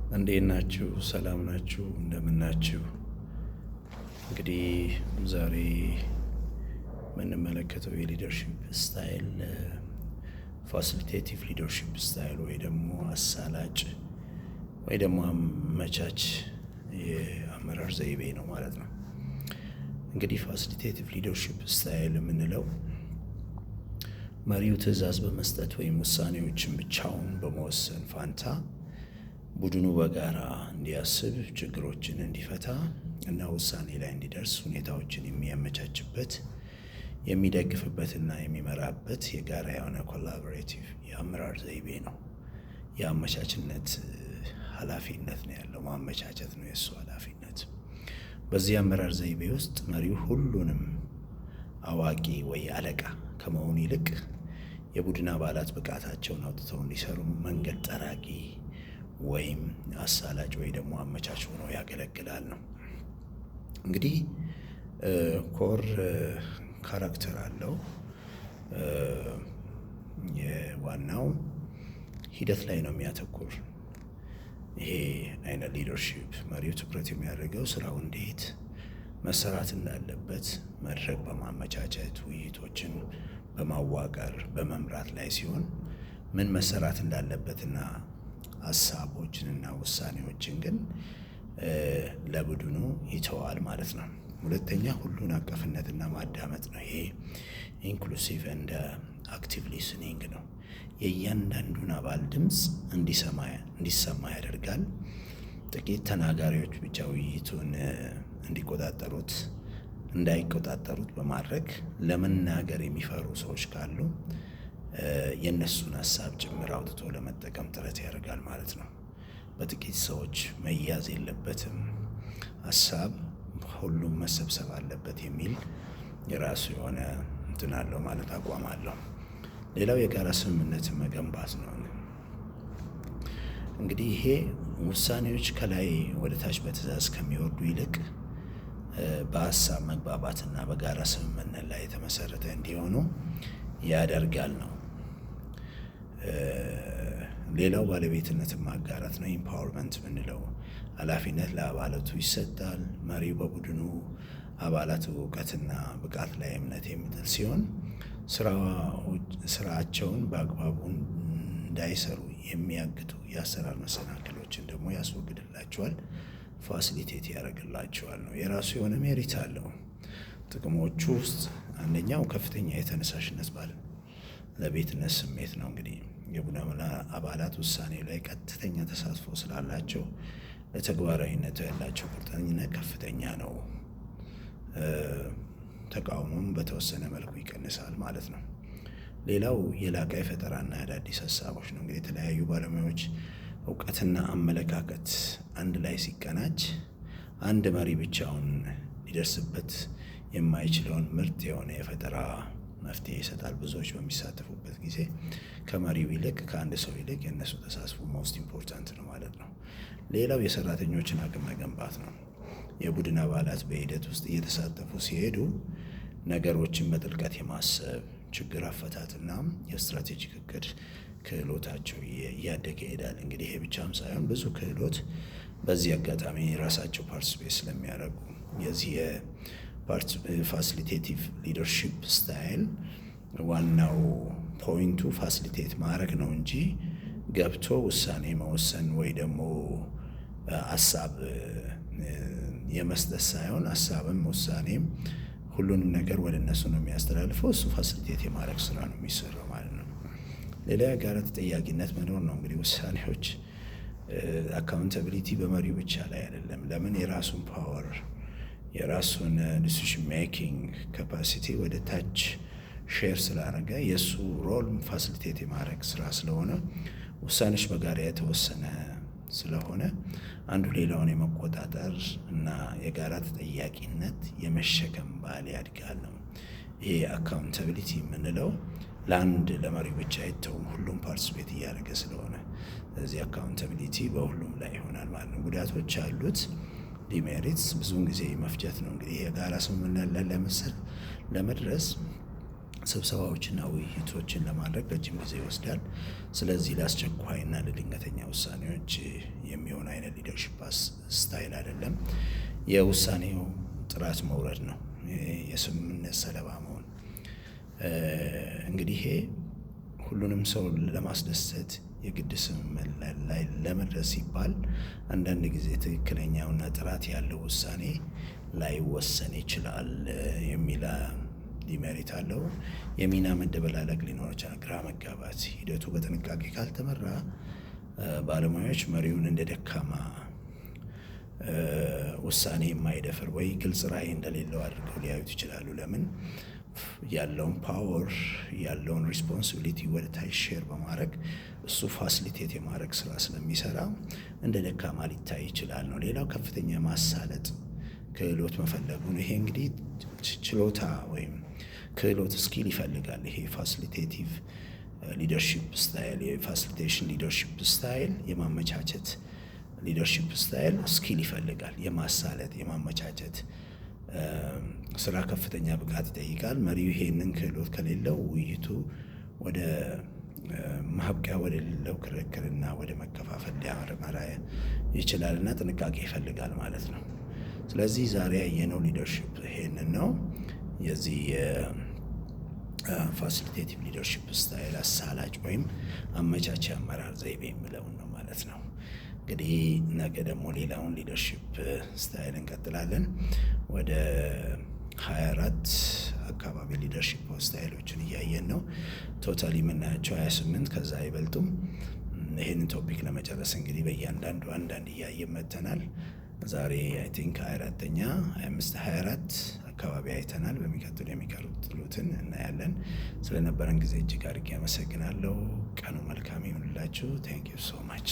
እንዴት ናችሁ? ሰላም ናችሁ? እንደምን ናችሁ? እንግዲህ ዛሬ የምንመለከተው የሊደርሺፕ ስታይል ፋሲሊቴቲቭ ሊደርሺፕ ስታይል ወይ ደግሞ አሳላጭ ወይ ደግሞ አመቻች የአመራር ዘይቤ ነው ማለት ነው። እንግዲህ ፋሲሊቴቲቭ ሊደርሺፕ ስታይል የምንለው መሪው ትዕዛዝ በመስጠት ወይም ውሳኔዎችን ብቻውን በመወሰን ፋንታ ቡድኑ በጋራ እንዲያስብ፣ ችግሮችን እንዲፈታ እና ውሳኔ ላይ እንዲደርስ ሁኔታዎችን የሚያመቻችበት፣ የሚደግፍበትና የሚመራበት የጋራ የሆነ ኮላቦሬቲቭ የአመራር ዘይቤ ነው። የአመቻችነት ኃላፊነት ነው ያለው። ማመቻቸት ነው የእሱ ኃላፊነት። በዚህ አመራር ዘይቤ ውስጥ መሪው ሁሉንም አዋቂ ወይ አለቃ ከመሆኑ ይልቅ የቡድን አባላት ብቃታቸውን አውጥተው እንዲሰሩ መንገድ ጠራጊ ወይም አሳላጭ ወይ ደግሞ አመቻች ሆኖ ያገለግላል ነው። እንግዲህ ኮር ካራክተር አለው። የዋናው ሂደት ላይ ነው የሚያተኩር። ይሄ አይነት ሊደርሺፕ መሪው ትኩረት የሚያደርገው ስራው እንዴት መሰራት እንዳለበት መድረክ በማመቻቸት ውይይቶችን በማዋቀር በመምራት ላይ ሲሆን ምን መሰራት እንዳለበትና ሀሳቦችንና ውሳኔዎችን ግን ለቡድኑ ይተዋል ማለት ነው። ሁለተኛ ሁሉን አቀፍነትና ማዳመጥ ነው። ይሄ ኢንክሉሲቭ እንደ አክቲቭ ሊስኒንግ ነው። የእያንዳንዱን አባል ድምፅ እንዲሰማ ያደርጋል። ጥቂት ተናጋሪዎች ብቻ ውይይቱን እንዳይቆጣጠሩት በማድረግ ለመናገር የሚፈሩ ሰዎች ካሉ የእነሱን ሀሳብ ጭምር አውጥቶ ለመጠቀም ጥረት ያደርጋል ማለት ነው። በጥቂት ሰዎች መያዝ የለበትም፣ ሀሳብ ሁሉም መሰብሰብ አለበት የሚል የራሱ የሆነ እንትን አለው ማለት አቋም አለው። ሌላው የጋራ ስምምነትን መገንባት ነው። እንግዲህ ይሄ ውሳኔዎች ከላይ ወደ ታች በትዕዛዝ ከሚወርዱ ይልቅ በሀሳብ መግባባትና በጋራ ስምምነት ላይ የተመሰረተ እንዲሆኑ ያደርጋል ነው። ሌላው ባለቤትነትን ማጋራት ነው። ኢምፓወርመንት የምንለው ኃላፊነት ለአባላቱ ይሰጣል። መሪው በቡድኑ አባላት እውቀትና ብቃት ላይ እምነት የሚጥል ሲሆን ስራቸውን በአግባቡ እንዳይሰሩ የሚያግቱ የአሰራር መሰናክሎችን ደግሞ ያስወግድላቸዋል፣ ፋሲሊቴት ያደርግላቸዋል ነው። የራሱ የሆነ ሜሪት አለው። ጥቅሞቹ ውስጥ አንደኛው ከፍተኛ የተነሳሽነት ባለቤትነት ስሜት ነው። እንግዲህ የቡድን አባላት ውሳኔ ላይ ቀጥተኛ ተሳትፎ ስላላቸው ለተግባራዊነቱ ያላቸው ቁርጠኝነት ከፍተኛ ነው። ተቃውሞም በተወሰነ መልኩ ይቀንሳል ማለት ነው። ሌላው የላቀ የፈጠራና የአዳዲስ ሀሳቦች ነው። እንግዲህ የተለያዩ ባለሙያዎች እውቀትና አመለካከት አንድ ላይ ሲቀናጅ አንድ መሪ ብቻውን ሊደርስበት የማይችለውን ምርጥ የሆነ የፈጠራ መፍትሄ ይሰጣል። ብዙዎች በሚሳተፉበት ጊዜ ከመሪው ይልቅ ከአንድ ሰው ይልቅ የእነሱ ተሳትፎ ሞስት ኢምፖርታንት ነው ማለት ነው። ሌላው የሰራተኞችን አቅም መገንባት ነው። የቡድን አባላት በሂደት ውስጥ እየተሳተፉ ሲሄዱ ነገሮችን በጥልቀት የማሰብ ችግር አፈታትና የስትራቴጂክ እቅድ ክህሎታቸው እያደገ ይሄዳል። እንግዲህ ይሄ ብቻም ሳይሆን ብዙ ክህሎት በዚህ አጋጣሚ ራሳቸው ፓርቲሲፔት ስለሚያደርጉ የዚህ ፋሲሊቴቲቭ ሊደርሺፕ ስታይል ዋናው ፖይንቱ ፋሲሊቴት ማድረግ ነው እንጂ ገብቶ ውሳኔ መወሰን ወይ ደግሞ ሀሳብ የመስጠት ሳይሆን ሀሳብም ውሳኔም ሁሉንም ነገር ወደ እነሱ ነው የሚያስተላልፈው። እሱ ፋሲሊቴት የማድረግ ስራ ነው የሚሰራው ማለት ነው። ሌላ የጋራ ተጠያቂነት መኖር ነው። እንግዲህ ውሳኔዎች አካውንታቢሊቲ በመሪው ብቻ ላይ አይደለም። ለምን የራሱን ፓወር የራሱን ዲሲሽን ሜኪንግ ካፓሲቲ ወደ ታች ሼር ስላደረገ የእሱ ሮል ፋሲሊቴት የማድረግ ስራ ስለሆነ ውሳኔዎች በጋራ የተወሰነ ስለሆነ አንዱ ሌላውን የመቆጣጠር እና የጋራ ተጠያቂነት የመሸከም ባህል ያድጋል ነው። ይሄ አካውንታቢሊቲ የምንለው ለአንድ ለመሪው ብቻ አይተውም፣ ሁሉም ፓርቲሲፔት እያደረገ ስለሆነ ስለዚህ አካውንታቢሊቲ በሁሉም ላይ ይሆናል ማለት ነው። ጉዳቶች አሉት። ዲሜሪትስ ብዙውን ጊዜ መፍጀት ነው። እንግዲህ የጋራ ስምምነት ለመድረስ ስብሰባዎችና ውይይቶችን ለማድረግ ረጅም ጊዜ ይወስዳል። ስለዚህ ለአስቸኳይና ለድንገተኛ ውሳኔዎች የሚሆን አይነት ሊደርሺፕ ስታይል አይደለም። የውሳኔው ጥራት መውረድ ነው፣ የስምምነት ሰለባ መሆን። እንግዲህ ይሄ ሁሉንም ሰው ለማስደሰት የግድ ስምምነት ላይ ለመድረስ ሲባል አንዳንድ ጊዜ ትክክለኛውና ጥራት ያለው ውሳኔ ላይወሰን ይችላል የሚል ዲሜሪት አለው። የሚና መደበላለቅ ሊኖር ይችላል፣ ግራ መጋባት። ሂደቱ በጥንቃቄ ካልተመራ ባለሙያዎች መሪውን እንደ ደካማ፣ ውሳኔ የማይደፍር ወይ ግልጽ ራዕይ እንደሌለው አድርገው ሊያዩት ይችላሉ። ለምን? ያለውን ፓወር ያለውን ሪስፖንሲቢሊቲ ወደ ታች ሼር በማድረግ እሱ ፋሲሊቴት የማድረግ ስራ ስለሚሰራ እንደ ደካማ ሊታይ ይችላል ነው። ሌላው ከፍተኛ ማሳለጥ ክህሎት መፈለጉ ነው። ይሄ እንግዲህ ችሎታ ወይም ክህሎት ስኪል ይፈልጋል። ይሄ ፋሲሊቴቲቭ ሊደርሺፕ ስታይል፣ የፋሲሊቴሽን ሊደርሺፕ ስታይል፣ የማመቻቸት ሊደርሺፕ ስታይል ስኪል ይፈልጋል። የማሳለጥ የማመቻቸት ስራ ከፍተኛ ብቃት ይጠይቃል። መሪው ይሄንን ክህሎት ከሌለው ውይይቱ ወደ ማብቂያ ወደ ሌለው ክርክርና ወደ መከፋፈል ሊያመራ ይችላልና ጥንቃቄ ይፈልጋል ማለት ነው። ስለዚህ ዛሬ ያየነው ሊደርሺፕ ይሄንን ነው። የዚህ ፋሲሊቴቲቭ ሊደርሺፕ ስታይል አሳላጭ ወይም አመቻች አመራር ዘይቤ የምለውን ነው ማለት ነው። እንግዲህ ነገ ደግሞ ሌላውን ሊደርሺፕ ስታይል እንቀጥላለን። ወደ 24 አካባቢ ሊደርሺፕ ስታይሎችን እያየን ነው። ቶታሊ የምናያቸው 28 ከዛ አይበልጡም። ይህንን ቶፒክ ለመጨረስ እንግዲህ በእያንዳንዱ አንዳንድ እያየን መጥተናል። ዛሬ አይ ቲንክ 24ኛ 25 24 አካባቢ አይተናል። በሚቀጥሉ የሚቀጥሉትን እናያለን። ስለነበረን ጊዜ እጅግ አድርጌ አመሰግናለሁ። ቀኑ መልካም ይሁንላችሁ። ቴንክ ዩ ሶ ማች